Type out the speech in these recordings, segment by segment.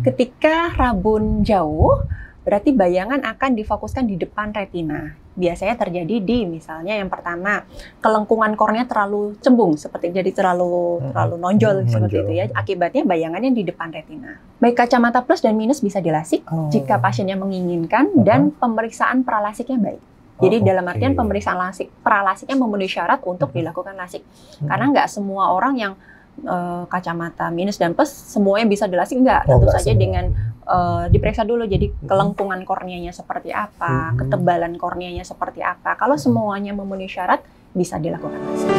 Ketika rabun jauh, berarti bayangan akan difokuskan di depan retina. Biasanya terjadi di misalnya yang pertama, kelengkungan kornea terlalu cembung, seperti jadi terlalu nonjol seperti itu ya. Akibatnya bayangannya di depan retina. Baik kacamata plus dan minus bisa dilasik jika pasiennya menginginkan dan pemeriksaan pralasiknya baik. Jadi dalam artian pemeriksaan pralasiknya memenuhi syarat untuk dilakukan lasik. Karena nggak semua orang yang kacamata minus dan plus semuanya bisa dilasik, enggak. Tentu saja semua. Dengan diperiksa dulu, jadi kelengkungan korneanya seperti apa, ketebalan korneanya seperti apa. Kalau semuanya memenuhi syarat, bisa dilakukan lasik.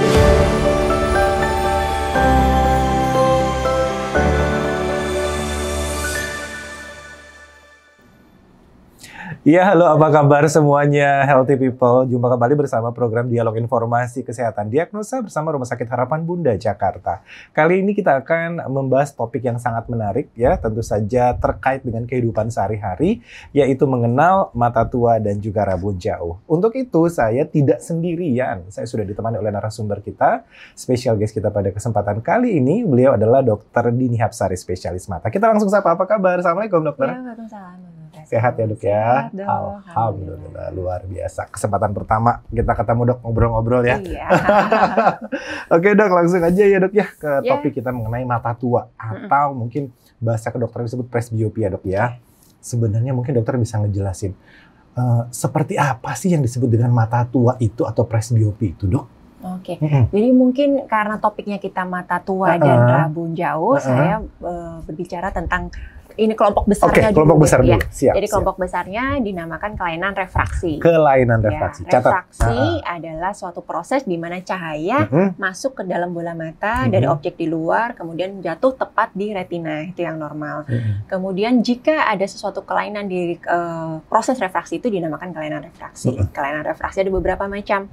Ya, halo, apa kabar semuanya Healthy People? Jumpa kembali bersama program Dialog Informasi Kesehatan Diagnosa bersama Rumah Sakit Harapan Bunda Jakarta. Kali ini kita akan membahas topik yang sangat menarik ya, tentu saja terkait dengan kehidupan sehari-hari, yaitu mengenal mata tua dan juga rabun jauh. Untuk itu saya tidak sendirian, saya sudah ditemani oleh narasumber kita, spesial guest kita pada kesempatan kali ini. Beliau adalah Dr. Dini Hapsari, spesialis mata. Kita langsung sapa, apa kabar? Assalamualaikum dokter. Ya, waalaikumsalam. Sehat ya dok ya? Sehat, dok. Alhamdulillah, luar biasa. Kesempatan pertama kita ketemu dok, ngobrol-ngobrol ya. Iya. Oke dok, langsung aja ya dok ya ke topik kita mengenai mata tua. Atau mungkin bahasa kedokteran disebut presbiopia dok ya. Sebenarnya mungkin dokter bisa ngejelasin seperti apa sih yang disebut dengan mata tua itu atau presbiopia itu dok? Oke, jadi mungkin karena topiknya kita mata tua dan rabun jauh, saya berbicara tentang ini kelompok besarnya dulu. Kelompok besar dulu. Ya. Siap, jadi kelompok besarnya dinamakan kelainan refraksi. Kelainan refraksi. Ya, refraksi adalah suatu proses di mana cahaya masuk ke dalam bola mata dari objek di luar, kemudian jatuh tepat di retina, itu yang normal. Kemudian jika ada sesuatu kelainan di proses refraksi itu dinamakan kelainan refraksi. Kelainan refraksi ada beberapa macam.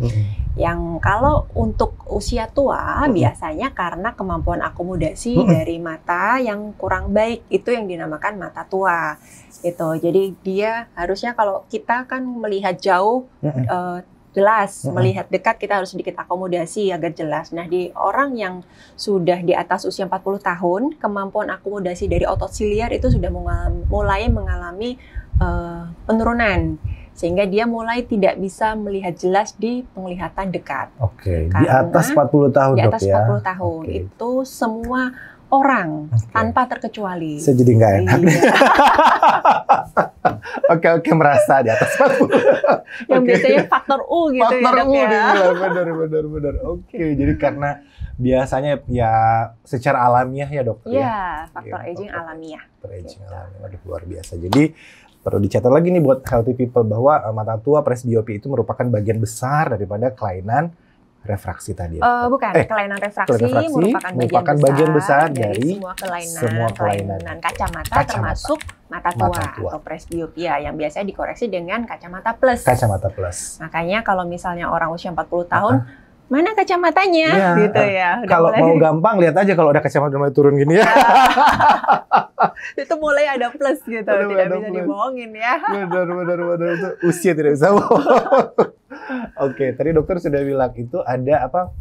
Yang kalau untuk usia tua biasanya karena kemampuan akomodasi dari mata yang kurang baik, itu yang dinamakan mata tua gitu. Jadi dia harusnya kalau kita kan melihat jauh jelas, melihat dekat kita harus sedikit akomodasi agar jelas. Nah, di orang yang sudah di atas usia 40 tahun, kemampuan akomodasi dari otot siliar itu sudah mulai mengalami penurunan. Sehingga dia mulai tidak bisa melihat jelas di penglihatan dekat. Oke, di atas 40 tahun di atas dok ya? 40 tahun. Itu semua orang tanpa terkecuali. Saya jadi nggak enak. Iya. Oke, merasa di atas 40. Yang biasanya faktor U gitu faktor ya dok U ya. Benar. Oke, jadi karena biasanya ya secara alamiah ya dokter ya? Iya, faktor aging alamiah. Faktor aging alamiah, waduh luar biasa. Jadi perlu dicatat lagi nih buat healthy people bahwa mata tua presbiopia itu merupakan bagian besar daripada kelainan refraksi tadi. Bukan, kelainan refraksi merupakan bagian besar dari semua kelainan kacamata termasuk mata tua atau presbiopia yang biasanya dikoreksi dengan kacamata plus. Kacamata plus. Makanya kalau misalnya orang usia 40 tahun, mana kacamatanya gitu ya. Kalau mau gampang lihat aja kalau ada kacamata mulai turun gini ya. Itu mulai ada plus gitu, tidak bisa dibohongin ya. Benar itu usia tidak bisa bohong. Oke, tadi dokter sudah bilang itu ada apa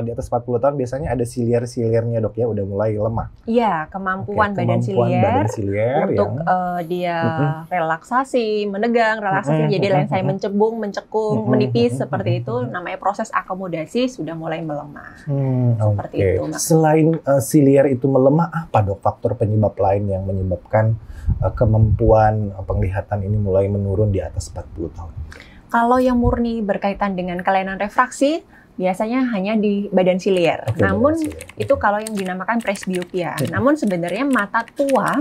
di atas 40 tahun biasanya ada siliar-siliernya dok ya, udah mulai lemah. Iya, kemampuan badan siliar untuk dia relaksasi, menegang, jadi lensanya mencebung, mencekung, menipis seperti itu, namanya proses akomodasi sudah mulai melemah. Seperti itu. Selain siliar itu melemah, apa dok faktor penyebab lain yang menyebabkan kemampuan penglihatan ini mulai menurun di atas 40 tahun? Kalau yang murni berkaitan dengan kelainan refraksi, biasanya hanya di badan siliar. Namun itu kalau yang dinamakan presbiopia. Namun sebenarnya mata tua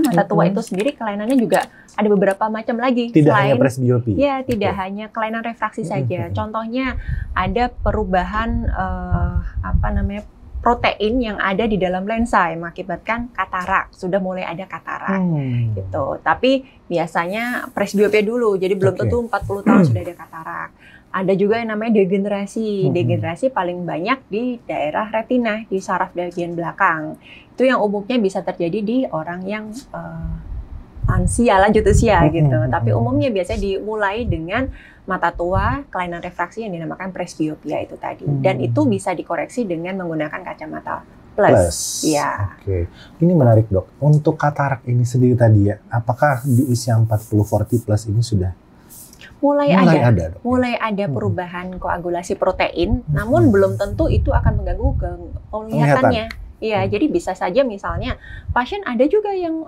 itu sendiri kelainannya juga ada beberapa macam lagi. Tidak hanya presbiopia. Ya, tidak hanya kelainan refraksi saja. Contohnya ada perubahan protein yang ada di dalam lensa yang mengakibatkan katarak. Sudah mulai ada katarak gitu. Tapi biasanya presbiopia dulu. Jadi belum tentu 40 tahun sudah ada katarak. Ada juga yang namanya degenerasi. Degenerasi paling banyak di daerah retina, di saraf bagian belakang. Itu yang umumnya bisa terjadi di orang yang lanjut usia gitu. Tapi umumnya biasanya dimulai dengan mata tua, kelainan refraksi yang dinamakan presbiopia itu tadi. Dan itu bisa dikoreksi dengan menggunakan kacamata plus. Ya. Oke. Ini menarik, Dok. Untuk katarak ini sendiri tadi ya, apakah di usia 40 plus ini sudah mulai ada, Dok, mulai ada perubahan koagulasi protein, namun belum tentu itu akan mengganggu penglihatannya. Iya, jadi bisa saja misalnya pasien ada juga yang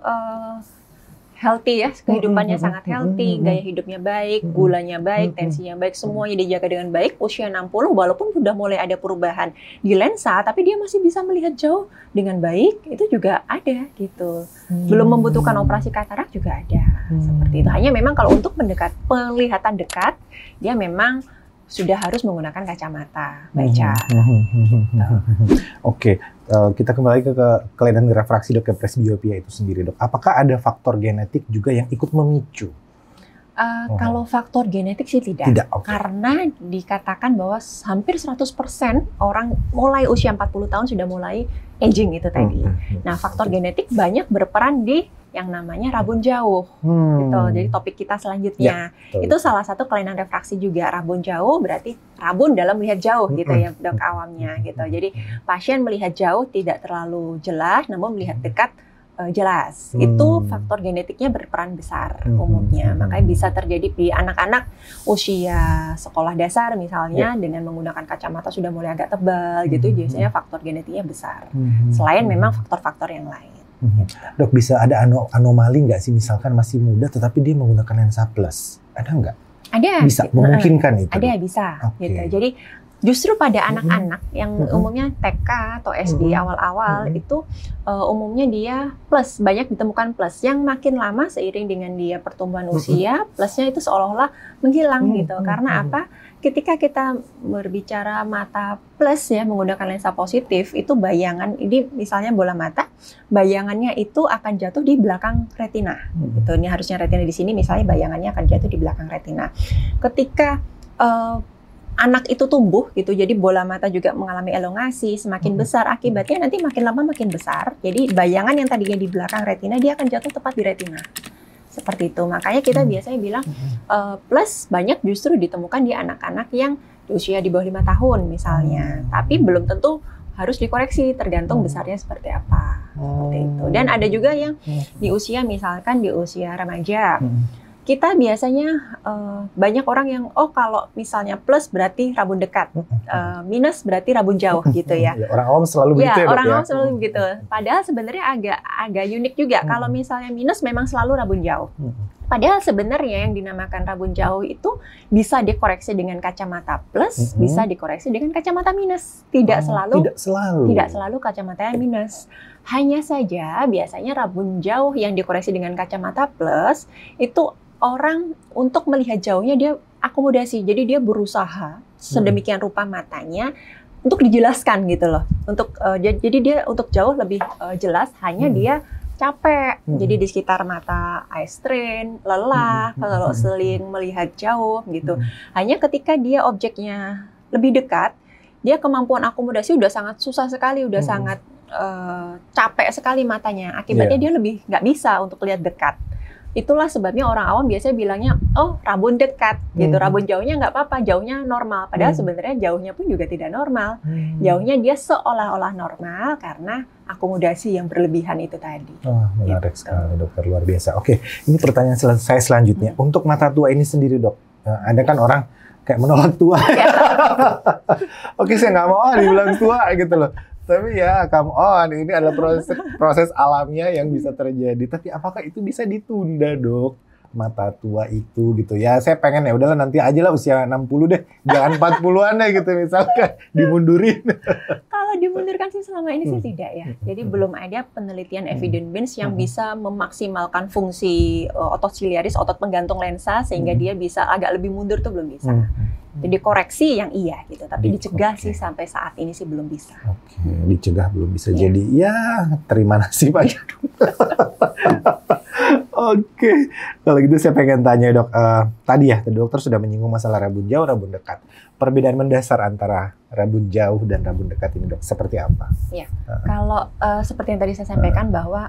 healthy ya, kehidupannya sangat healthy, gaya hidupnya baik, gulanya baik, tensinya baik, semuanya dijaga dengan baik, usia 60 walaupun sudah mulai ada perubahan di lensa, tapi dia masih bisa melihat jauh dengan baik, itu juga ada gitu. Belum membutuhkan operasi katarak juga ada, seperti itu. Hanya memang kalau untuk penglihatan dekat, dia memang sudah harus menggunakan kacamata baca. Oke, kita kembali ke kelainan refraksi, Dok, ke presbiopia itu sendiri, Dok. Apakah ada faktor genetik juga yang ikut memicu? Kalau faktor genetik sih tidak. Karena dikatakan bahwa hampir 100% orang mulai usia 40 tahun sudah mulai aging itu tadi. Nah, faktor genetik banyak berperan di yang namanya rabun jauh, gitu. Jadi topik kita selanjutnya itu salah satu kelainan refraksi juga. Rabun jauh berarti rabun dalam melihat jauh, gitu ya, Dok, awamnya, gitu. Jadi pasien melihat jauh tidak terlalu jelas, namun melihat dekat jelas. Itu faktor genetiknya berperan besar umumnya. Makanya bisa terjadi di anak-anak usia sekolah dasar misalnya dengan menggunakan kacamata sudah mulai agak tebal, gitu. Biasanya faktor genetiknya besar. Selain memang faktor-faktor yang lain. Dok, bisa ada anomali nggak sih, misalkan masih muda tetapi dia menggunakan lensa plus? Ada nggak? Ada. Bisa, memungkinkan itu? Ada, bisa. Gitu. Jadi justru pada anak-anak yang umumnya TK atau SD awal-awal itu umumnya dia plus, banyak ditemukan plus. Yang makin lama seiring dengan dia pertumbuhan usia, plusnya itu seolah-olah menghilang gitu. Karena apa? Ketika kita berbicara mata plus ya, menggunakan lensa positif, itu bayangan, ini misalnya bola mata, bayangannya itu akan jatuh di belakang retina. Gitu. Ini harusnya retina di sini, misalnya bayangannya akan jatuh di belakang retina. Ketika anak itu tumbuh gitu, jadi bola mata juga mengalami elongasi, semakin besar, akibatnya nanti makin lama makin besar. Jadi bayangan yang tadinya di belakang retina, dia akan jatuh tepat di retina. Seperti itu. Makanya kita biasanya bilang plus banyak justru ditemukan di anak-anak yang di usia di bawah 5 tahun misalnya. Tapi belum tentu harus dikoreksi, tergantung besarnya seperti apa. Seperti itu. Dan ada juga yang di usia, misalkan di usia remaja. Kita biasanya banyak orang yang kalau misalnya plus berarti rabun dekat, minus berarti rabun jauh gitu ya. Orang awam selalu begitu ya, Dok, orang awam selalu begitu. Padahal sebenarnya agak unik juga. Kalau misalnya minus memang selalu rabun jauh. Padahal sebenarnya yang dinamakan rabun jauh itu bisa dikoreksi dengan kacamata plus, bisa dikoreksi dengan kacamata minus. Tidak selalu kacamatanya minus. Hanya saja biasanya rabun jauh yang dikoreksi dengan kacamata plus itu orang untuk melihat jauhnya dia akomodasi. Jadi dia berusaha sedemikian rupa matanya untuk dijelaskan gitu loh. Jadi dia untuk jauh lebih jelas, hanya dia capek. Jadi di sekitar mata eye strain, lelah, kalau seling melihat jauh gitu. Hanya ketika dia objeknya lebih dekat, dia kemampuan akomodasi udah sangat susah sekali, udah sangat capek sekali matanya. Akibatnya dia lebih nggak bisa untuk lihat dekat. Itulah sebabnya orang awam biasanya bilangnya, rabun dekat, gitu. Rabun jauhnya nggak apa-apa, jauhnya normal. Padahal sebenarnya jauhnya pun juga tidak normal. Jauhnya dia seolah-olah normal karena akomodasi yang berlebihan itu tadi. Menarik sekali, Dokter, luar biasa. Oke, ini pertanyaan saya selanjutnya. Untuk mata tua ini sendiri, Dok, ada kan orang kayak menolak tua. Oke, saya nggak mau dibilang tua gitu loh. Tapi ya, come on, ini adalah proses alamiah yang bisa terjadi. Tapi apakah itu bisa ditunda, Dok? Mata tua itu gitu ya. Saya pengen ya udahlah nanti aja lah usia 60 deh. Jangan 40-an deh gitu misalkan dimundurin. Kalau dimundurkan sih selama ini sih tidak ya. Jadi belum ada penelitian evidence-based yang bisa memaksimalkan fungsi otot siliaris, otot penggantung lensa sehingga dia bisa agak lebih mundur tuh belum bisa. Jadi koreksi yang iya gitu, tapi dicegah sih sampai saat ini sih belum bisa. Dicegah belum bisa. Jadi ya terima nasib aja. Oke, kalau gitu saya pengen tanya, Dok. Tadi dokter sudah menyinggung masalah rabun jauh, rabun dekat. Perbedaan mendasar antara rabun jauh dan rabun dekat ini, Dok, seperti apa? Ya, kalau seperti yang tadi saya sampaikan bahwa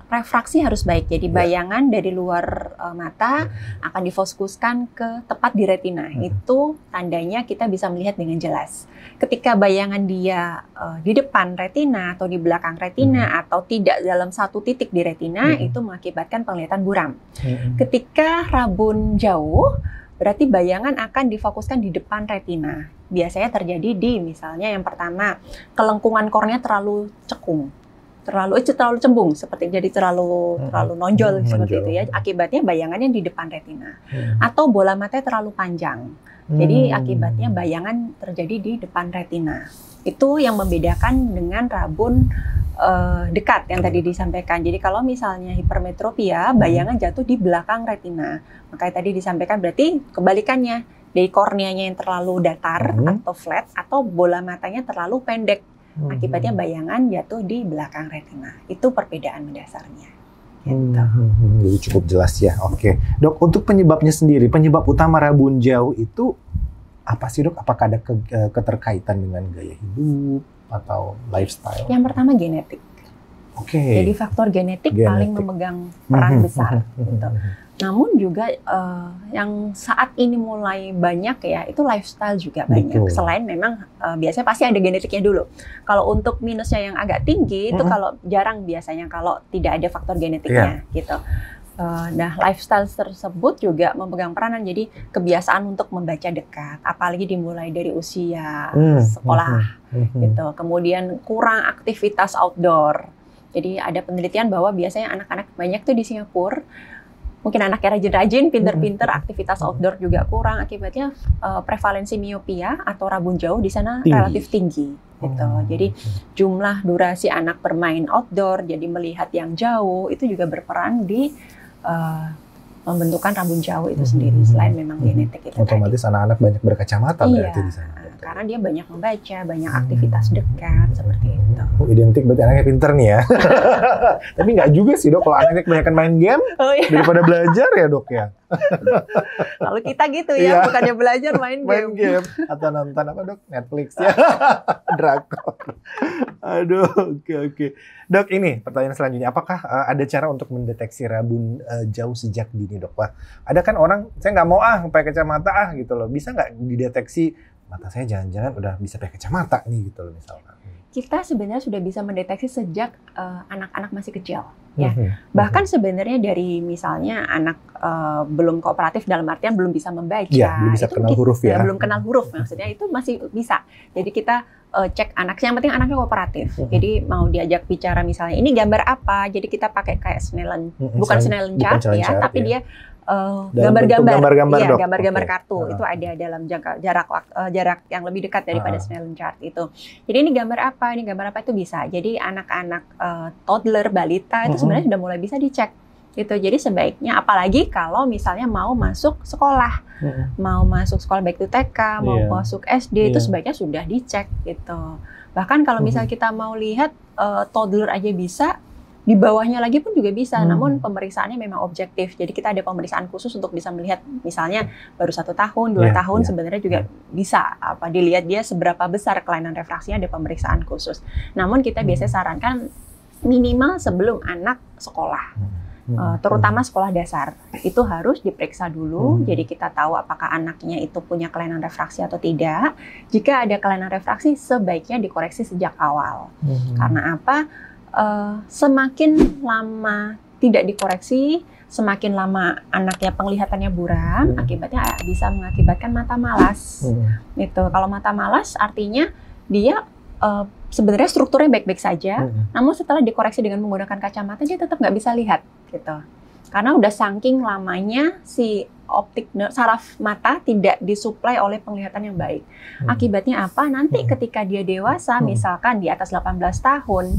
refraksi harus baik. Jadi bayangan dari luar mata akan difokuskan ke tepat di retina. Itu tandanya kita bisa melihat dengan jelas. Ketika bayangan dia di depan retina atau di belakang retina atau tidak dalam satu titik di retina, itu mengakibatkan penglihatan buram. Ketika rabun jauh, berarti bayangan akan difokuskan di depan retina. Biasanya terjadi di misalnya yang pertama, kelengkungan kornea terlalu cekung. Terlalu cembung, seperti jadi terlalu nonjol seperti itu ya. Akibatnya bayangannya di depan retina. Atau bola mata terlalu panjang. Jadi akibatnya bayangan terjadi di depan retina. Itu yang membedakan dengan rabun dekat yang tadi disampaikan. Jadi kalau misalnya hipermetropia, bayangan jatuh di belakang retina. Makanya tadi disampaikan berarti kebalikannya. Dari korneanya yang terlalu datar atau flat, atau bola matanya terlalu pendek. Akibatnya bayangan jatuh di belakang retina. Itu perbedaan mendasarnya. Gitu. Jadi cukup jelas ya. Oke. Dok, untuk penyebabnya sendiri, penyebab utama rabun jauh itu apa sih dok? Apakah ada keterkaitan dengan gaya hidup atau lifestyle? Yang pertama genetik. Oke. Jadi faktor genetik paling memegang peran besar. Gitu. Namun juga yang saat ini mulai banyak ya, itu lifestyle juga banyak. Selain memang biasanya pasti ada genetiknya dulu. Kalau untuk minusnya yang agak tinggi, itu kalau jarang biasanya kalau tidak ada faktor genetiknya gitu. Nah, lifestyle tersebut juga memegang peranan. Jadi kebiasaan untuk membaca dekat, apalagi dimulai dari usia sekolah gitu. Kemudian kurang aktivitas outdoor. Jadi ada penelitian bahwa biasanya anak-anak banyak tuh di Singapura, mungkin anaknya rajin-rajin, pinter-pinter, aktivitas outdoor juga kurang. Akibatnya prevalensi miopia atau rabun jauh di sana relatif tinggi. Gitu. Jadi jumlah durasi anak bermain outdoor, jadi melihat yang jauh, itu juga berperan di pembentukan rabun jauh itu sendiri. Selain memang genetik itu otomatis tadi. Anak-anak banyak berkacamata berarti di sana. Karena dia banyak membaca, banyak aktivitas dekat seperti itu. Identik berarti anaknya pinter nih ya. Tapi nggak juga sih dok, kalau anaknya kebanyakan main game daripada belajar ya dok ya. Lalu kita gitu ya, bukannya belajar main game. Atau nonton apa dok? Netflix ya. Drakor. Aduh, oke. Dok, ini pertanyaan selanjutnya, apakah ada cara untuk mendeteksi rabun jauh sejak dini dok? Wah, ada kan orang, saya nggak mau pakai kacamata gitu loh. Bisa nggak dideteksi mata saya jangan-jangan udah bisa pakai kacamata nih gitu loh misalnya? Kita sebenarnya sudah bisa mendeteksi sejak anak-anak masih kecil. Ya, bahkan sebenarnya dari misalnya anak belum kooperatif dalam artian belum bisa membaca, belum bisa kenal huruf ya, belum kenal huruf maksudnya itu masih bisa. Jadi kita cek anaknya, yang penting anaknya kooperatif. Jadi mau diajak bicara misalnya ini gambar apa, jadi kita pakai kayak Snellen, bukan Snellen chart ya, tapi dia gambar-gambar kartu itu ada dalam jarak yang lebih dekat daripada Snellen chart itu. Jadi ini gambar apa itu bisa. Jadi anak-anak toddler, balita itu sebenarnya sudah mulai bisa dicek gitu. Jadi sebaiknya, apalagi kalau misalnya mau masuk sekolah, baik itu TK, mau masuk SD itu sebaiknya sudah dicek gitu. Bahkan kalau misalnya kita mau lihat toddler aja bisa, di bawahnya lagi pun juga bisa, namun pemeriksaannya memang objektif. Jadi kita ada pemeriksaan khusus untuk bisa melihat, misalnya baru 1 tahun, 2 tahun sebenarnya juga bisa dilihat dia seberapa besar kelainan refraksinya, ada pemeriksaan khusus. Namun kita biasanya sarankan minimal sebelum anak sekolah, terutama sekolah dasar, itu harus diperiksa dulu. Jadi kita tahu apakah anaknya itu punya kelainan refraksi atau tidak. Jika ada kelainan refraksi, sebaiknya dikoreksi sejak awal. Karena apa? Semakin lama tidak dikoreksi, semakin lama anaknya penglihatannya buram, akibatnya bisa mengakibatkan mata malas. Gitu. Kalau mata malas artinya dia sebenarnya strukturnya baik-baik saja, namun setelah dikoreksi dengan menggunakan kacamata dia tetap nggak bisa lihat, gitu. Karena udah saking lamanya si optik saraf mata tidak disuplai oleh penglihatan yang baik. Akibatnya apa? Nanti ketika dia dewasa, misalkan di atas 18 tahun,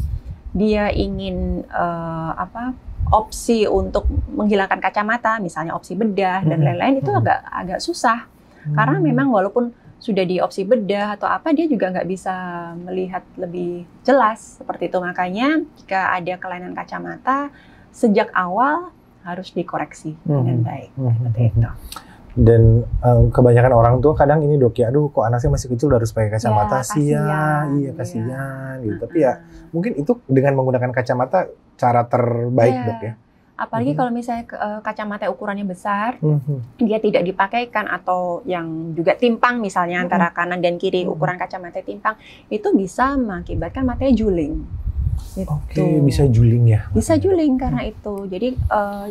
dia ingin opsi untuk menghilangkan kacamata, misalnya opsi bedah dan lain-lain, itu agak susah. Karena memang walaupun sudah di opsi bedah atau apa, dia juga nggak bisa melihat lebih jelas seperti itu. Makanya jika ada kelainan kacamata, sejak awal harus dikoreksi dengan baik. Seperti itu. Dan kebanyakan orang tua kadang ini dok ya, aduh kok anaknya masih kecil udah harus pakai kacamata sih ya, kasihan gitu. Tapi ya mungkin itu dengan menggunakan kacamata cara terbaik Ya. dok ya. Apalagi kalau misalnya kacamata ukurannya besar, dia tidak dipakaikan atau yang juga timpang misalnya antara kanan dan kiri ukuran kacamata timpang, itu bisa mengakibatkan matanya juling. Gitu. Oke, bisa juling ya? Bisa juling karena itu. Jadi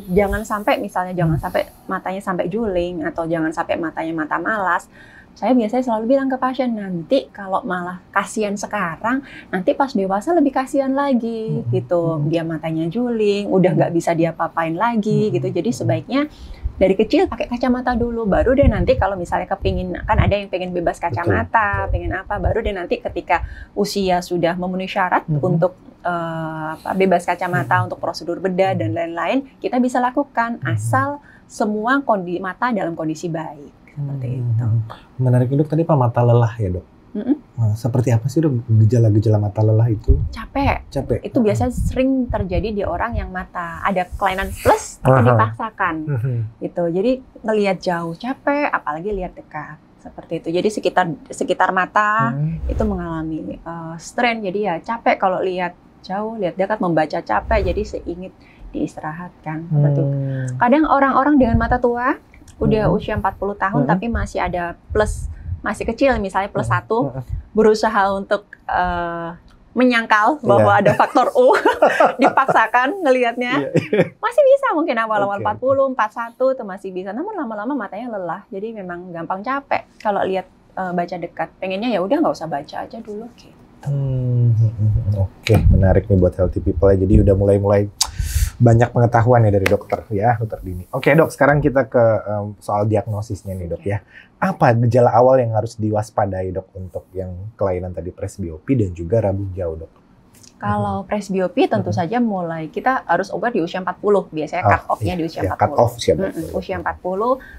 jangan sampai misalnya jangan sampai matanya sampai juling atau jangan sampai matanya mata malas. Saya biasanya selalu bilang ke pasien, nanti kalau malah kasihan sekarang, nanti pas dewasa lebih kasihan lagi gitu. Dia matanya juling, udah nggak bisa dia apa-apain lagi gitu. Jadi sebaiknya dari kecil pakai kacamata dulu, baru deh nanti kalau misalnya kepingin, kan ada yang pengen bebas kacamata, pengen apa, baru deh nanti ketika usia sudah memenuhi syarat untuk bebas kacamata, untuk prosedur bedah dan lain-lain, kita bisa lakukan asal semua mata dalam kondisi baik. Seperti itu. Menarik dok, tadi Pak mata lelah ya dok? Seperti apa sih dok gejala-gejala mata lelah itu? Capek. Capek. Itu biasanya sering terjadi di orang yang mata ada kelainan plus tapi dipaksakan. Gitu. Jadi ngelihat jauh capek, apalagi lihat dekat. Seperti itu. Jadi sekitar mata itu mengalami strain. Jadi ya capek kalau lihat jauh, lihat dekat, membaca capek. Jadi seingit diistirahatkan. Seperti itu. Kadang orang-orang dengan mata tua udah usia 40 tahun tapi masih ada plus, masih kecil misalnya plus 1, berusaha untuk menyangkal bahwa ada faktor U, dipaksakan ngelihatnya. Masih bisa mungkin awal-awal 40, 41 tuh masih bisa, namun lama-lama matanya lelah. Jadi memang gampang capek kalau lihat baca dekat. Pengennya ya udah nggak usah baca aja dulu gitu. Oke, menarik nih buat healthy people ya. Jadi udah mulai banyak pengetahuan ya dari dokter ya, dokter Dini. Oke dok, sekarang kita ke soal diagnosisnya nih dok ya. Apa gejala awal yang harus diwaspadai dok untuk yang kelainan tadi presbiopi dan juga rabun jauh dok? Kalau presbiopi tentu saja mulai kita harus obat di usia 40, biasanya cut off-nya di usia 40. Cut off usia 40,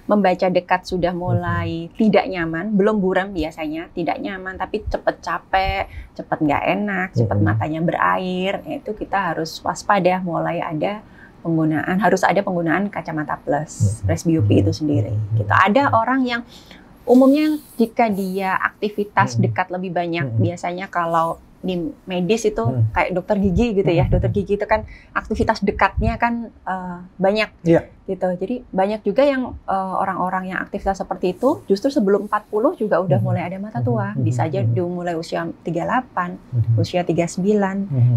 membaca dekat sudah mulai tidak nyaman, belum buram biasanya, tidak nyaman, tapi cepat capek, cepat nggak enak, cepat matanya berair, itu kita harus waspada, mulai ada harus ada penggunaan kacamata plus, presbiopi itu sendiri. Gitu. Ada orang yang umumnya jika dia aktivitas dekat lebih banyak, biasanya kalau di medis itu kayak dokter gigi gitu ya, dokter gigi itu kan aktivitas dekatnya kan banyak gitu. Jadi banyak juga yang orang-orang yang aktivitas seperti itu justru sebelum 40 juga udah mulai ada mata tua. Bisa aja dimulai usia 38, usia 39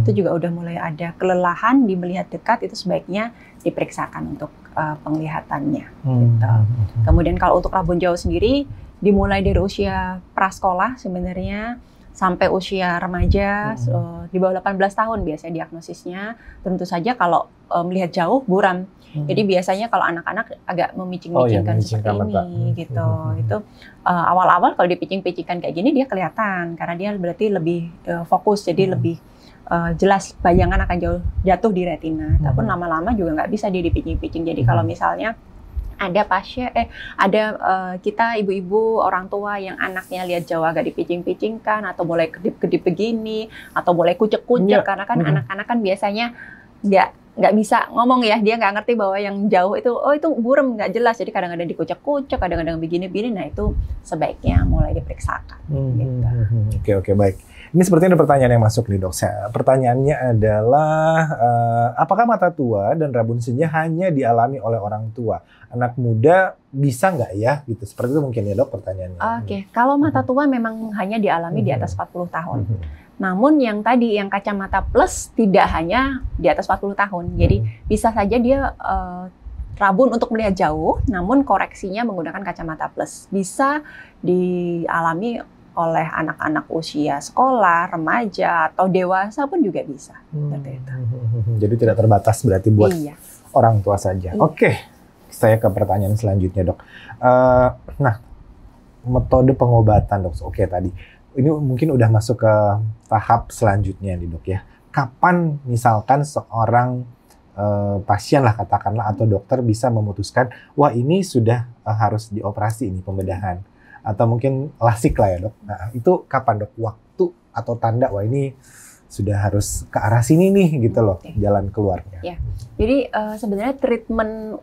itu juga udah mulai ada kelelahan di melihat dekat, itu sebaiknya diperiksakan untuk penglihatannya gitu. Kemudian kalau untuk rabun jauh sendiri dimulai dari usia prasekolah sebenarnya sampai usia remaja, di bawah 18 tahun biasanya diagnosisnya. Tentu saja kalau melihat jauh buram. Jadi biasanya kalau anak-anak agak memicing-micingkan seperti ini gitu. Itu awal-awal kalau dipicing-picingkan kayak gini dia kelihatan karena dia berarti lebih fokus, jadi lebih jelas bayangan akan jatuh di retina. Tapi lama-lama juga nggak bisa dia dipicing-picing. Jadi kalau misalnya ada pasien, kita ibu-ibu orang tua yang anaknya lihat jauh agak dipicing-picingkan atau mulai kedip-kedip begini atau mulai kucek-kucek karena kan anak-anak kan biasanya nggak bisa ngomong ya, dia nggak ngerti bahwa yang jauh itu itu buram, nggak jelas, jadi kadang-kadang dikucek-kucek, kadang-kadang begini-begini. Nah itu sebaiknya mulai diperiksakan. Gitu. Oke, baik. Ini sepertinya ada pertanyaan yang masuk nih dok. Pertanyaannya adalah apakah mata tua dan rabun senja hanya dialami oleh orang tua? Anak muda bisa nggak ya? Gitu. Seperti itu mungkin ya dok pertanyaannya. Oke. Kalau mata tua memang hanya dialami di atas 40 tahun. Namun yang tadi, yang kacamata plus tidak hanya di atas 40 tahun. Jadi bisa saja dia rabun untuk melihat jauh, namun koreksinya menggunakan kacamata plus. Bisa dialami oleh anak-anak usia sekolah, remaja, atau dewasa pun juga bisa. Seperti itu. Jadi tidak terbatas berarti buat orang tua saja. Oke, saya ke pertanyaan selanjutnya dok. Nah, metode pengobatan dok. Oke tadi. Ini mungkin udah masuk ke tahap selanjutnya nih dok ya. Kapan misalkan seorang pasien lah katakanlah atau dokter bisa memutuskan, wah ini sudah harus dioperasi ini pembedahan. Atau mungkin lasik lah ya dok. Nah itu kapan dok? Waktu atau tanda, wah ini sudah harus ke arah sini nih gitu loh jalan keluarnya. Ya. Jadi sebenarnya treatment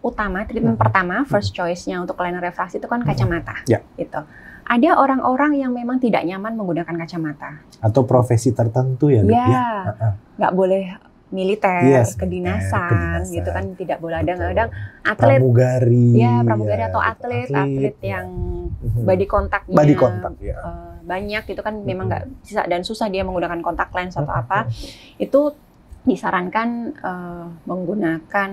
pertama, first choice-nya untuk kelainan refraksi itu kan kacamata. Gitu. Ada orang-orang yang memang tidak nyaman menggunakan kacamata. Atau profesi tertentu ya dok ya? Nggak boleh militer, kedinasan, gitu kan tidak boleh ada. Kadang atlet, pramugari, pramugari atau atlet yang body kontaknya banyak, gitu kan memang nggak bisa dan susah dia menggunakan kontak lens atau apa, itu disarankan menggunakan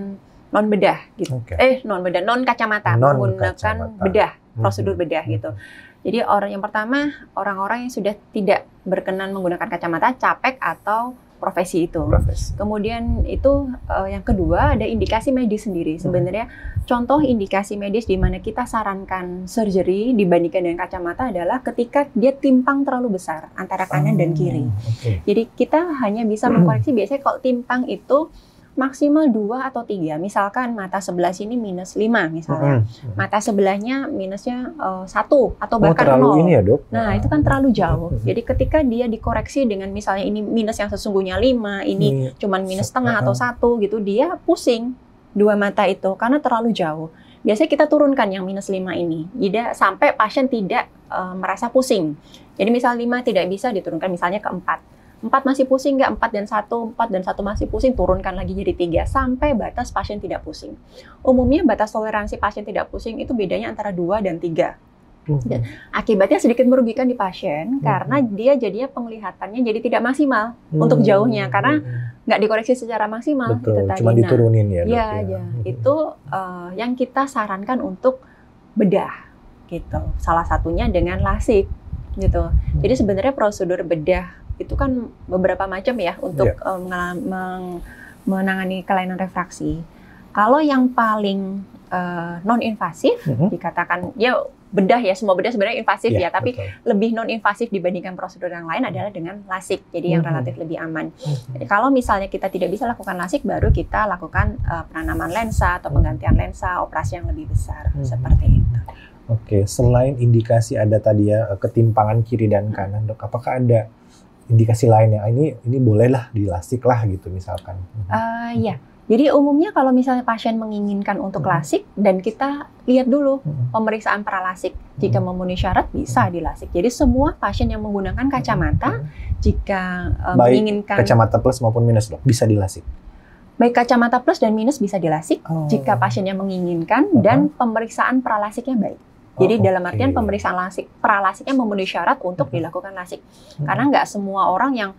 non bedah, gitu. Non kacamata, menggunakan bedah, prosedur bedah gitu. Jadi yang pertama orang-orang yang sudah tidak berkenan menggunakan kacamata, capek atau profesi itu. Kemudian itu yang kedua ada indikasi medis sendiri. Sebenarnya contoh indikasi medis di mana kita sarankan surgery dibandingkan dengan kacamata adalah ketika dia timpang terlalu besar antara kanan dan kiri. Jadi kita hanya bisa mengkoreksi biasanya kalau timpang itu maksimal 2 atau 3. Misalkan mata sebelah sini minus 5 misalnya. Mata sebelahnya minusnya 1 atau bahkan 0. Ini ya, Dok? Nah, itu kan terlalu jauh. Jadi ketika dia dikoreksi dengan misalnya ini minus yang sesungguhnya 5, ini cuman minus setengah atau 1 gitu, dia pusing dua mata itu karena terlalu jauh. Biasanya kita turunkan yang minus 5 ini. Jadi sampai pasien tidak merasa pusing. Jadi misal 5 tidak bisa diturunkan misalnya ke 4. 4 masih pusing nggak? 4 dan 1 masih pusing, turunkan lagi jadi 3 sampai batas pasien tidak pusing. Umumnya batas toleransi pasien tidak pusing itu bedanya antara 2 dan 3. Dan akibatnya sedikit merugikan di pasien karena dia jadinya penglihatannya jadi tidak maksimal untuk jauhnya karena nggak dikoreksi secara maksimal. Betul, cuma diturunin ya, Dok. Ya. Itu yang kita sarankan untuk bedah gitu. Salah satunya dengan LASIK gitu. Jadi sebenarnya prosedur bedah itu kan beberapa macam ya untuk menangani kelainan refraksi. Kalau yang paling non-invasif dikatakan ya bedah ya, semua bedah sebenarnya invasif ya, tapi lebih non-invasif dibandingkan prosedur yang lain adalah dengan LASIK, jadi yang relatif lebih aman. Jadi, kalau misalnya kita tidak bisa lakukan LASIK, baru kita lakukan penanaman lensa atau penggantian lensa, operasi yang lebih besar, seperti itu. Oke, selain indikasi ada tadi ya ketimpangan kiri dan kanan, Dok, apakah ada indikasi lainnya? Ini bolehlah di LASIK lah gitu misalkan. Ya. Jadi umumnya kalau misalnya pasien menginginkan untuk LASIK dan kita lihat dulu pemeriksaan pra-LASIK, jika memenuhi syarat bisa di LASIK. Jadi semua pasien yang menggunakan kacamata jika menginginkan kacamata plus maupun minus, Dok, bisa di LASIK. Baik kacamata plus dan minus bisa di LASIK jika pasiennya menginginkan dan pemeriksaan pra-LASIKnya baik. Jadi dalam artian pemeriksaan pra-LASIKnya memenuhi syarat untuk dilakukan LASIK. Karena nggak semua orang yang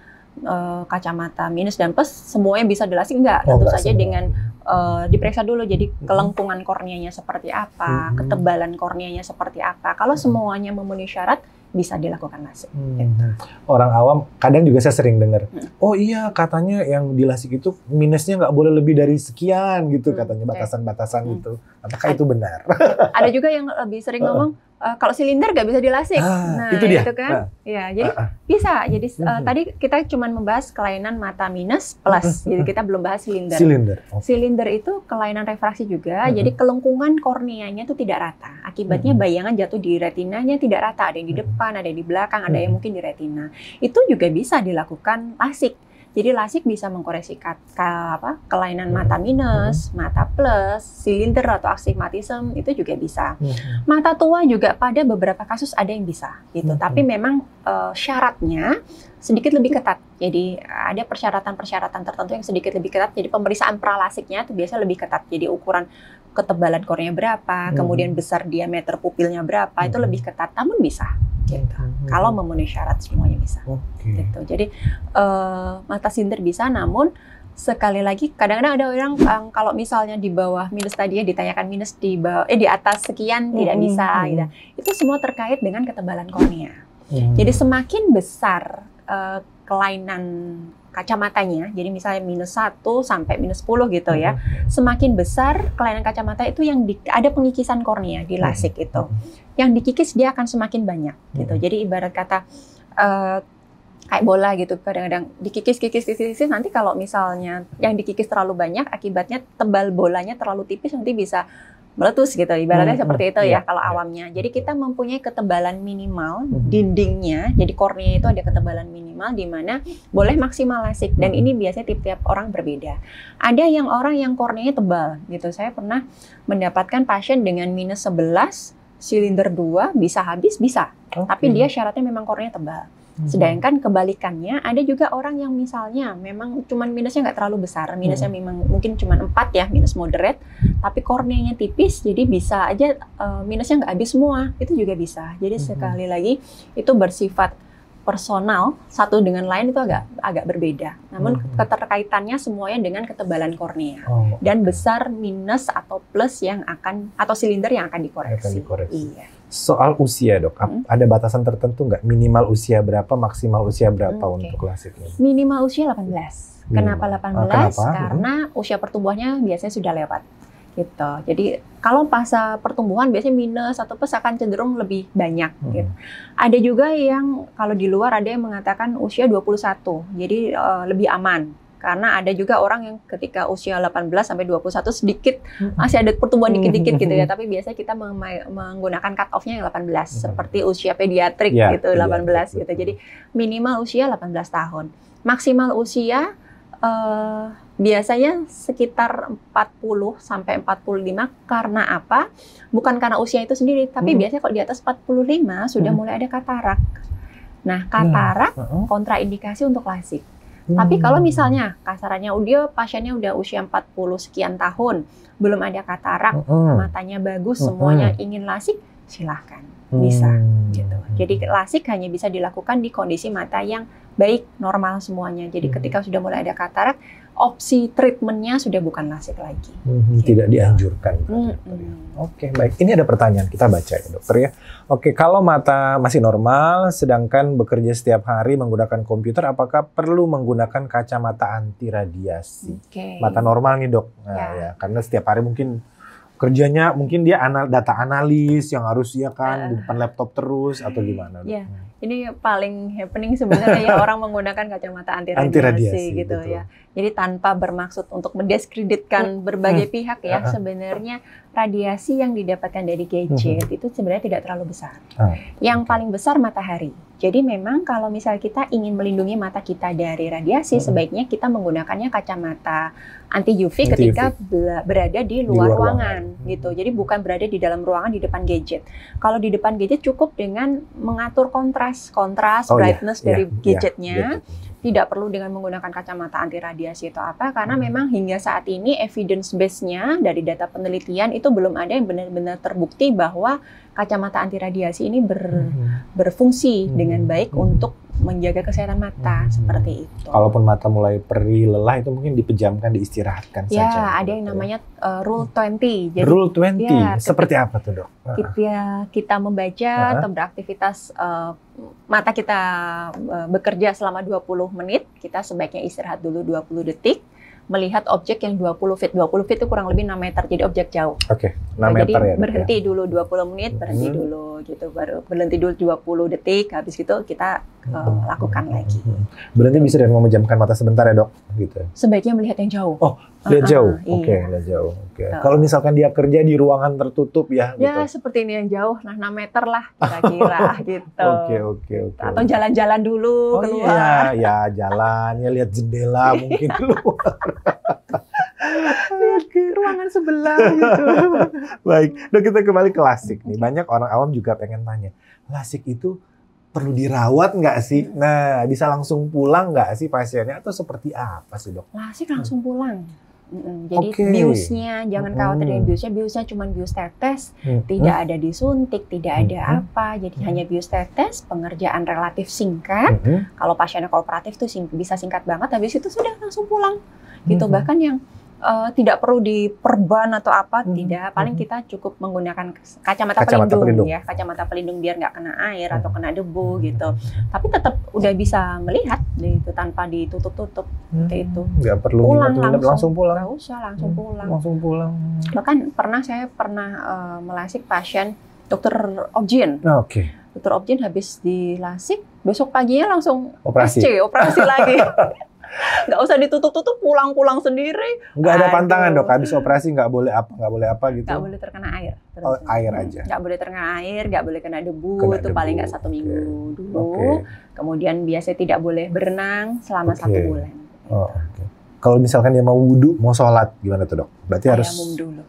kacamata minus dan plus semuanya bisa di LASIK, enggak. Tentu saja semua. Dengan diperiksa dulu, jadi kelengkungan korneanya seperti apa, ketebalan korneanya seperti apa. Kalau semuanya memenuhi syarat, bisa dilakukan LASIK. Orang awam kadang juga saya sering dengar, oh iya katanya yang di LASIK itu minusnya nggak boleh lebih dari sekian gitu, katanya batasan-batasan itu. Apakah itu benar? Ada juga yang lebih sering ngomong, kalau silinder nggak bisa di LASIK. Nah, itu dia. Itu kan? Ya, jadi bisa. Jadi tadi kita cuma membahas kelainan mata minus plus. Jadi kita belum bahas silinder. Silinder itu kelainan refraksi juga. Jadi kelengkungan korneanya itu tidak rata. Akibatnya bayangan jatuh di retinanya tidak rata. Ada yang di depan, ada yang di belakang, ada yang mungkin di retina. Itu juga bisa dilakukan LASIK. Jadi LASIK bisa mengkoreksi kelainan mata minus, mata plus, silinder atau astigmatisme itu juga bisa. Mata tua juga pada beberapa kasus ada yang bisa gitu. Tapi memang syaratnya sedikit lebih ketat. Jadi ada persyaratan-persyaratan tertentu yang sedikit lebih ketat. Jadi pemeriksaan pra-LASIKnya itu biasanya lebih ketat. Jadi ukuran ketebalan kornea berapa, kemudian besar diameter pupilnya berapa, itu lebih ketat. Namun bisa. Gitu. Kalau memenuhi syarat semuanya bisa. Gitu. Jadi mata silinder bisa, namun sekali lagi kadang-kadang ada orang kalau misalnya di bawah minus tadi ya ditanyakan minus di atas sekian tidak bisa gitu. Itu semua terkait dengan ketebalan kornea. Jadi semakin besar kelainan kacamatanya, jadi misalnya minus 1 sampai minus 10 gitu ya, semakin besar kelainan kacamata itu yang ada pengikisan kornea di LASIK itu. Yang dikikis dia akan semakin banyak gitu. Jadi ibarat kata kayak bola gitu, kadang-kadang dikikis nanti kalau misalnya yang dikikis terlalu banyak akibatnya tebal bolanya terlalu tipis nanti bisa meletus gitu, ibaratnya seperti itu ya kalau awamnya. Jadi kita mempunyai ketebalan minimal dindingnya, jadi kornea itu ada ketebalan minimal di mana boleh maksimal LASIK, dan ini biasanya tiap-tiap orang berbeda. Ada yang orang yang korneanya tebal gitu, saya pernah mendapatkan pasien dengan minus 11, silinder 2 bisa habis, bisa. Tapi dia syaratnya memang kornea tebal. Sedangkan kebalikannya, ada juga orang yang misalnya memang cuman minusnya nggak terlalu besar, minusnya memang mungkin cuma 4 ya, minus moderate, tapi korneanya tipis, jadi bisa aja minusnya nggak habis semua, itu juga bisa. Jadi sekali lagi itu bersifat personal, satu dengan lain itu agak berbeda. Namun keterkaitannya semuanya dengan ketebalan kornea dan besar minus atau plus yang akan atau silinder yang akan dikoreksi. Iya. Soal usia dok, ada batasan tertentu nggak? Minimal usia berapa, maksimal usia berapa untuk LASIK ini? Minimal usia 18. Kenapa 18? Karena usia pertumbuhannya biasanya sudah lewat. Gitu. Jadi kalau fase pertumbuhan biasanya minus atau plus akan cenderung lebih banyak. Gitu. Ada juga yang kalau di luar ada yang mengatakan usia 21, jadi lebih aman. Karena ada juga orang yang ketika usia 18 sampai 21 sedikit masih ada pertumbuhan dikit-dikit gitu ya, tapi biasanya kita menggunakan cut off-nya yang 18 seperti usia pediatrik gitu, 18 gitu. Jadi minimal usia 18 tahun. Maksimal usia biasanya sekitar 40 sampai 45. Karena apa? Bukan karena usia itu sendiri, tapi biasanya kalau di atas 45 sudah mulai ada katarak. Nah, katarak kontraindikasi untuk LASIK. Tapi kalau misalnya kasarannya pasiennya udah usia 40 sekian tahun, belum ada katarak, matanya bagus, semuanya ingin LASIK, silahkan, bisa. Gitu. Jadi LASIK hanya bisa dilakukan di kondisi mata yang baik, normal semuanya. Jadi ketika sudah mulai ada katarak, opsi treatmentnya sudah bukan LASIK lagi. Tidak dianjurkan. Oke, baik. Ini ada pertanyaan, kita baca ya dokter ya. Oke, kalau mata masih normal, sedangkan bekerja setiap hari menggunakan komputer, apakah perlu menggunakan kacamata anti radiasi? Mata normal nih dok, ya, karena setiap hari mungkin kerjanya mungkin dia data analis yang harus di depan laptop terus atau gimana? Ya, ini paling happening sebenarnya ya orang menggunakan kacamata anti radiasi gitu betul. Ya. Jadi tanpa bermaksud untuk mendiskreditkan berbagai pihak ya, sebenarnya radiasi yang didapatkan dari gadget itu sebenarnya tidak terlalu besar. Yang paling besar matahari. Jadi memang kalau misal kita ingin melindungi mata kita dari radiasi, sebaiknya kita menggunakannya kacamata anti UV ketika berada di luar ruangan gitu. Jadi bukan berada di dalam ruangan di depan gadget. Kalau di depan gadget cukup dengan mengatur kontras brightness dari gadgetnya. Tidak perlu dengan menggunakan kacamata anti radiasi atau apa, karena memang hingga saat ini evidence base-nya dari data penelitian itu belum ada yang benar-benar terbukti bahwa kacamata anti radiasi ini berfungsi dengan baik untuk menjaga kesehatan mata seperti itu. Kalaupun mata mulai perih, lelah, itu mungkin dipejamkan, diistirahatkan saja. Ya, ada yang namanya Rule 20. Jadi, Rule 20, seperti apa tuh dok? Kita membaca atau beraktivitas, mata kita bekerja selama 20 menit, kita sebaiknya istirahat dulu 20 detik, melihat objek yang 20 feet. 20 feet itu kurang lebih 6 meter, jadi objek jauh. Oke, 6 meter jadi ya. Berhenti dulu 20 menit, berhenti dulu gitu, baru berhenti dulu 20 detik, habis gitu kita lakukan lagi. Berhenti bisa dengan memejamkan mata sebentar ya dok? Gitu. Sebaiknya melihat yang jauh. Oh, lihat jauh? Oke, iya. lihat jauh. Kalau misalkan dia kerja di ruangan tertutup ya? Ya, gitu. seperti ini yang jauh, 6 meter lah kira-kira gitu. Oke. Atau jalan-jalan dulu keluar. Iya, jalan, ya lihat jendela mungkin keluar. Lihat ke ruangan sebelah gitu. Baik, dok, kita kembali ke LASIK nih. Banyak orang awam juga pengen tanya, LASIK itu perlu dirawat nggak sih? Nah, bisa langsung pulang nggak sih pasiennya atau seperti apa sih dok? LASIK langsung pulang. Jadi biusnya, jangan khawatir dengan biusnya cuma bius tetes, tidak ada disuntik, tidak ada apa, jadi hanya bius tetes, pengerjaan relatif singkat. Kalau pasiennya kooperatif tuh bisa singkat banget, habis itu sudah langsung pulang. Gitu, bahkan yang tidak perlu diperban atau apa, tidak. Paling kita cukup menggunakan kacamata pelindung ya, kacamata pelindung biar nggak kena air atau kena debu gitu. Tapi tetap udah bisa melihat gitu tanpa ditutup-tutup itu. Nggak perlu langsung pulang. Nggak usah langsung pulang. Langsung pulang. Bahkan saya pernah melasik pasien dokter Objin. Oke. Dokter Objin habis dilasik, besok paginya langsung operasi lagi. Nggak usah ditutup-tutup, pulang sendiri. Nggak ada pantangan dok, habis operasi nggak boleh apa gitu. Nggak boleh terkena air. Air aja. Nggak boleh terkena air, nggak boleh kena debu, itu paling nggak 1 minggu dulu. Kemudian biasanya tidak boleh berenang selama 1 bulan. Kalau misalkan dia mau wudhu, mau sholat, gimana tuh dok? Berarti harus tayamum dulu.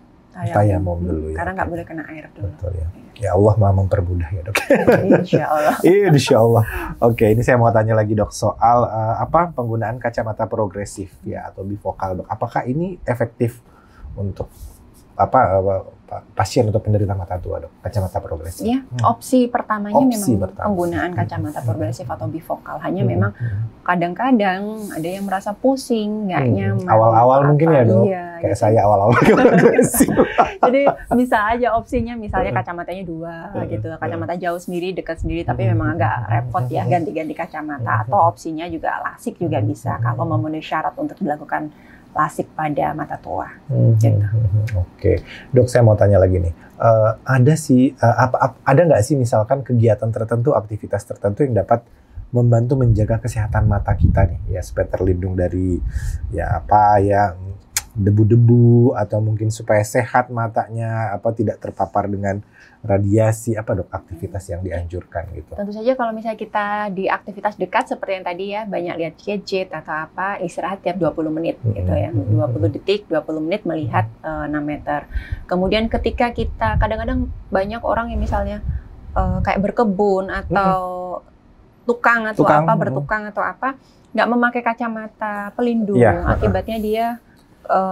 Tayamum dulu ya. Karena nggak boleh kena air dulu. Betul ya. Ya Allah Maha mempermudah ya, Dok. Insya Allah. Insya Allah. Oke, ini saya mau tanya lagi, Dok, soal penggunaan kacamata progresif ya atau bifokal, Dok. Apakah ini efektif untuk pasien atau penderita mata tua, Dok? Kacamata progresif. Ya, opsi pertamanya memang penggunaan kacamata progresif atau bifokal. Hanya memang kadang-kadang ada yang merasa pusing, nggak nyaman. Awal-awal mungkin ya, Dok. Iya, kayak gitu. Saya awal-awal progresif. Jadi bisa aja opsinya, misalnya kacamatanya 2 gitu, kacamata jauh sendiri, dekat sendiri, tapi memang agak repot ya ganti-ganti kacamata. Atau opsinya juga LASIK juga bisa kalau memenuhi syarat untuk dilakukan LASIK pada mata tua. Gitu. Oke, Dok, saya mau tanya lagi nih. Ada nggak sih misalkan kegiatan tertentu, aktivitas tertentu yang dapat membantu menjaga kesehatan mata kita nih, ya supaya terlindung dari debu-debu atau mungkin supaya sehat matanya, tidak terpapar dengan radiasi, Dok, aktivitas yang dianjurkan gitu. Tentu saja kalau misalnya kita di aktivitas dekat seperti yang tadi ya, banyak lihat gadget atau istirahat tiap 20 menit gitu ya. 20 detik, 20 menit melihat 6 meter. Kemudian ketika kita, kadang-kadang banyak orang yang misalnya kayak berkebun atau bertukang atau nggak memakai kacamata pelindung, akibatnya dia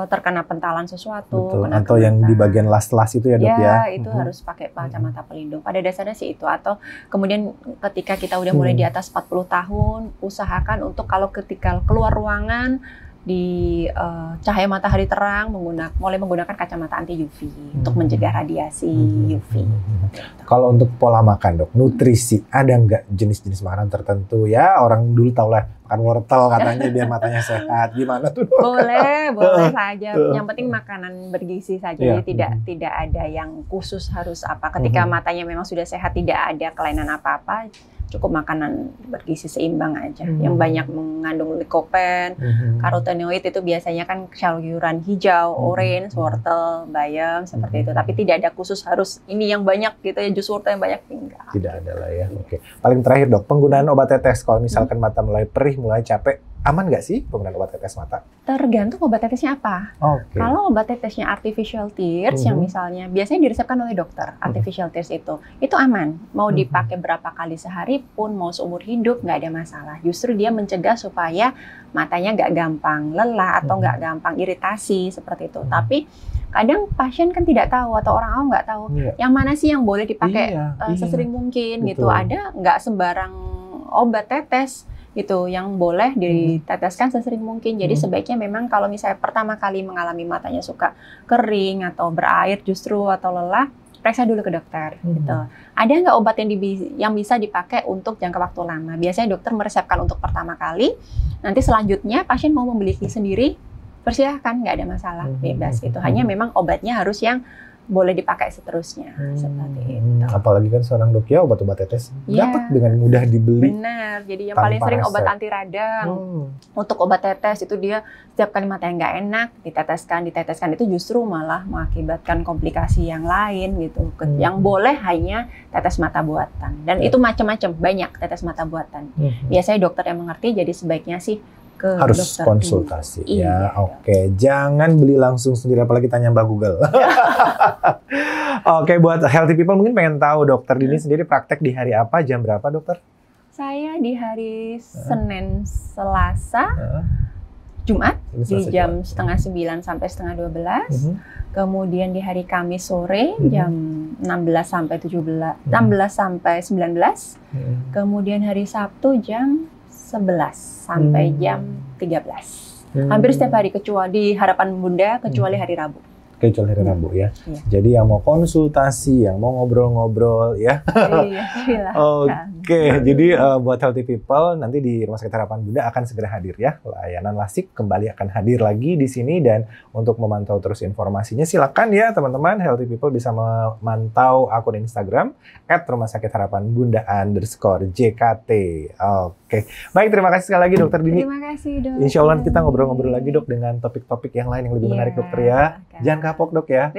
terkena pentalan sesuatu, atau yang di bagian las-las itu ya, Dok ya. Itu harus pakai kacamata pelindung. Pada dasarnya sih itu. Atau kemudian ketika kita udah mulai di atas 40 tahun, usahakan untuk kalau ketika keluar ruangan di cahaya matahari terang mulai menggunakan kacamata anti UV untuk mencegah radiasi UV. Kalau untuk pola makan, Dok, nutrisi, ada nggak jenis-jenis makanan tertentu ya? Orang dulu tahu lah makan wortel katanya biar matanya sehat. Gimana tuh, Dok? Boleh saja. Yang penting makanan bergizi saja. Jadi tidak ada yang khusus harus apa. Ketika matanya memang sudah sehat, tidak ada kelainan apa-apa, cukup makanan bergizi seimbang aja. Yang banyak mengandung likopen, karotenoid itu biasanya kan sayuran hijau, orange, wortel, bayam, seperti itu. Tapi tidak ada khusus harus ini yang banyak gitu ya, jus wortel yang banyak, enggak. Tidak ada lah ya. Oke. Paling terakhir, Dok, penggunaan obat tetes kalau misalkan mata mulai perih, mulai capek, aman nggak sih penggunaan obat tetes mata? Tergantung obat tetesnya apa. Kalau obat tetesnya artificial tears yang misalnya biasanya diresepkan oleh dokter, artificial tears itu aman. Mau dipakai berapa kali sehari pun, mau seumur hidup, nggak ada masalah. Justru dia mencegah supaya matanya nggak gampang lelah atau nggak gampang iritasi seperti itu. Tapi kadang pasien kan tidak tahu atau orang awam nggak tahu yang mana sih yang boleh dipakai sesering mungkin gitu. Ada nggak sembarang obat tetes gitu yang boleh diteteskan sesering mungkin. Jadi sebaiknya memang kalau misalnya pertama kali mengalami matanya suka kering atau berair justru atau lelah, periksa dulu ke dokter gitu. Ada nggak obat yang bisa dipakai untuk jangka waktu lama? Biasanya dokter meresepkan untuk pertama kali, nanti selanjutnya pasien mau membeli sendiri, persilahkan, nggak ada masalah, bebas gitu. Hanya memang obatnya harus yang boleh dipakai seterusnya, seperti itu. Apalagi kan seorang dok ya, obat-obat tetes dapat dengan mudah dibeli. Benar, jadi yang paling sering obat anti radang. Untuk obat tetes itu dia setiap kali mata yang nggak enak, diteteskan itu justru malah mengakibatkan komplikasi yang lain gitu. Yang boleh hanya tetes mata buatan. Dan itu macam-macam, banyak tetes mata buatan. Biasanya dokter yang mengerti, jadi sebaiknya sih harus dokter konsultasi ini. Ya. Oke, jangan beli langsung sendiri apalagi tanya Mbak Google. Oke, buat healthy people mungkin pengen tahu Dokter Dini sendiri praktek di hari apa, jam berapa, Dokter? Saya di hari Senin, Selasa, Jumat di jam setengah 9 sampai setengah 12. Kemudian di hari Kamis sore jam 16 sampai 19. Kemudian hari Sabtu jam 11 sampai jam 13. Hampir setiap hari kecuali di Harapan Bunda, kecuali hari Rabu. Kecuali hari Rabu ya. Jadi yang mau konsultasi, yang mau ngobrol-ngobrol ya. Oke, jadi buat healthy people nanti di Rumah Sakit Harapan Bunda akan segera hadir ya. Layanan LASIK kembali akan hadir lagi di sini, dan untuk memantau terus informasinya silakan ya teman-teman healthy people bisa memantau akun Instagram @rumahsakhitharapanbunda_JKT. Oke. Baik, terima kasih sekali lagi Dokter Dini. Terima kasih, Dok. Insya Allah kita ngobrol-ngobrol lagi Dok dengan topik-topik yang lain yang lebih menarik Dokter ya. Jangan kapok Dok ya.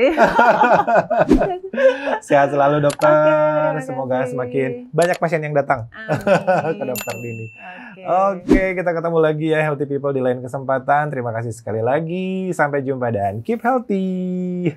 Sehat selalu Dokter. Semoga semakin banyak pasien yang datang ke Dokter Dini. Oke, kita ketemu lagi ya Healthy People di lain kesempatan. Terima kasih sekali lagi. Sampai jumpa dan keep healthy.